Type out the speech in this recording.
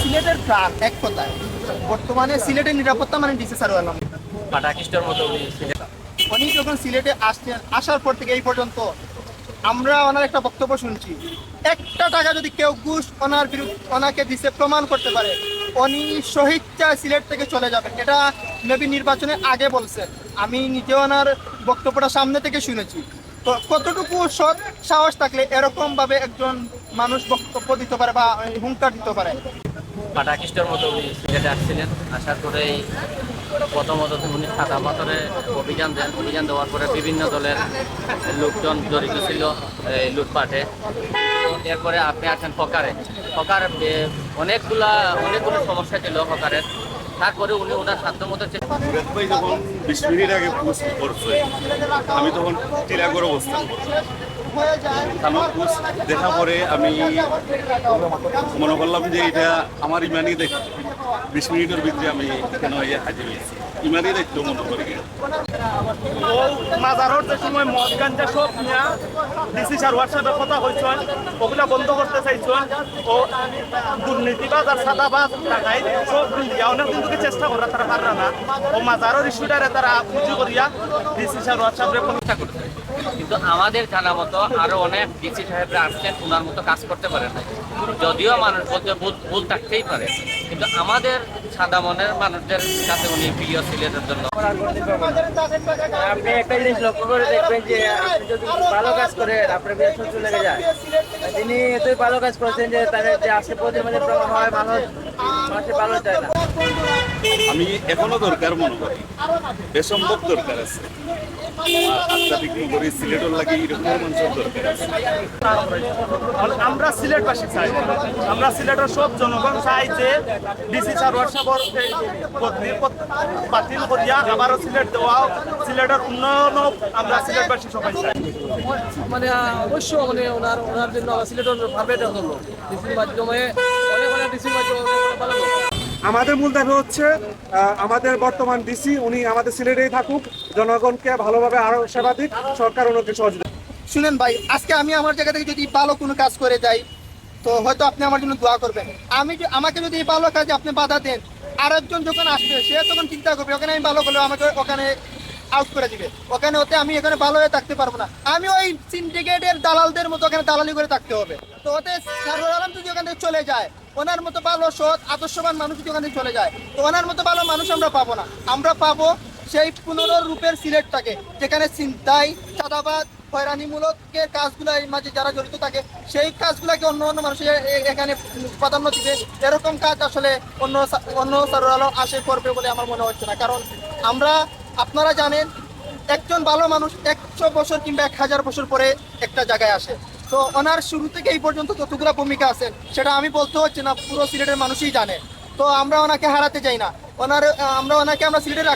সিলেটের প্রাণ এক কথায়। বর্তমানে সিলেটের নিরাপত্তা মানে ডিসি সারোয়ার আলম। পাটাকিস্টের মতো উনি ছিলেন। উনি যখন সিলেটে আসছেন, আসার পর থেকে এই পর্যন্ত আমরা ওনার একটা বক্তব্য শুনছি, একটা টাকা যদি কেউ ঘুষ ওনার বিরুদ্ধে ওনাকে দিছে প্রমাণ করতে পারে, উনি স্বেচ্ছায় সিলেট থেকে চলে যাবেন। এটা মেবি নির্বাচনের আগে বলছেন। আমি নিজে ওনার বক্তব্যটা সামনে থেকে শুনেছি। তো কতটুকু সৎ সাহস থাকলে এরকম ভাবে একজন মানুষ বক্তব্য দিতে পারে বা হুঙ্কার দিতে পারে? পাটাকিস্টের মতো উনি সিলেটে আসছিলেন। আসার পরেই প্রথমত উনি সাদা পাথরে অভিযান দেওয়ার পরে বিভিন্ন দলের লোকজন জড়িত ছিল এই লুটপাটে। এরপরে আপনি আছেন ফকারে। অনেকগুলো সমস্যা ছিল ফকারের। তারপরে উনি ওনার সাধ্যমতো মুরাদ ভাই যখন 20 মিনিট আগে পোস্ট করছে, আমি তখন টিলাগড় অবস্থান করছি। আমার পোস্ট দেখা পরে আমি মনে করলাম যে এটা আমার ইমানই দেখতে 20 মিনিটের ভিতরে আমি এখানে হাজির হয়েছি। ইমানই দেখতে মনে করি। ও মাজারর যে সময় মদ গাঞ্জা সব নিয়ে ডিসি সারোয়ার সাহেবের কথা হয়েছেন, ওগুলা বন্ধ করতে চাইছেন। ও দুর্নীতিবাজ আর সাদাবাজ টাকায় সব দিয়া অনেক দিন থেকে চেষ্টা করা তারা পারে না। ও মাজারর ইস্যুটারে তারা পুঁজি করিয়া ডিসি সারোয়ার সাহেবের চেষ্টা করছে। কিন্তু আমাদের জানা মতো আরো অনেক ডিসি সাহেবরা আসছেন, ওনার মতো কাজ করতে পারে না। যদিও মানুষ বলতে ভুল থাকতেই পারে, কিন্তু আমাদের সাদা মনের মানুষদের কাছে উনি প্রিয় ছিলেন জন্য। আপনি একটা জিনিস লক্ষ্য করে দেখবেন যে আপনি যদি ভালো কাজ করেন আপনার বিয়ে সহ্য লেগে যায়। তিনি এতই ভালো কাজ করেছেন যে তাদের যে আজকে প্রতি মাঝে প্রমাণ হয় মানুষের ভালো চায় না। আমি এখনো দরকার মনে করি, বেসম্ভব দরকার আছে। আত্মাধিক নগরী সিলেটর লাগে এরকম মানুষের দরকার আছে। আমরা সিলেটবাসী চাই, আমরা সিলেটের সব জনগণ চাই যে ডিসি সারোয়ার সাহেবের বাতিল করিয়া আবারও সিলেট দেওয়া, সিলেটের উন্নয়ন আমরা সিলেটবাসী সবাই চাই। মানে অবশ্য মানে ওনার জন্য সিলেটের ভাবে হলো ডিসির মাধ্যমে অনেক ডিসির মাধ্যমে ভালো। আমাদের মূল দাবি হচ্ছে আমাদের বর্তমান ডিসি উনি আমাদের সিলেটেই থাকুক, জনগণকে ভালোভাবে আরো সেবা দিক, সরকার ওনাকে সহযোগিতা। শুনেন ভাই, আজকে আমি আমার জায়গা থেকে যদি ভালো কোনো কাজ করে যাই, তো হয়তো আপনি আমার জন্য দোয়া করবেন। আমাকে যদি এই ভালো কাজে আপনি বাধা দেন, আরেকজন যখন আসবে সে তখন চিন্তা করবে ওখানে আমি ভালো করলেও আমাকে ওখানে আউট করে দিবে, ওখানে হতে আমি এখানে ভালো হয়ে থাকতে পারবো না। আমি ওই সিন্ডিকেটের দালালদের মতো ওখানে দালালি করে থাকতে হবে। তো ওতে সারোয়ার আলম যদি ওখান থেকে চলে যায়, ওনার মতো ভালো সৎ আদর্শবান মানুষ যদি ওখান থেকে চলে যায়, তো ওনার মতো ভালো মানুষ আমরা পাবো না। আমরা পাবো সেই পুনরূপের সিলেটটাকে, যেখানে ছিনতাই, চাঁদাবাদ, হয়রানিমূলক কাজগুলো মাঝে যারা জড়িত থাকে, সেই কাজগুলোকে অন্য মানুষ এখানে প্রাধান্য দিবে। এরকম কাজ আসলে অন্য সারোয়ার আলম আসে করবে বলে আমার মনে হচ্ছে না। কারণ আপনারা জানেন, একজন ভালো মানুষ 100 বছর কিংবা 1000 বছর পরে একটা জায়গায় আসে। তো ওনার শুরু থেকে এই পর্যন্ত যতগুলো ভূমিকা আছেন সেটা আমি বলতে হচ্ছে না, পুরো সিলেটের মানুষই জানে। তো আমরা ওনাকে হারাতে চাই না। আমরা সিলেটে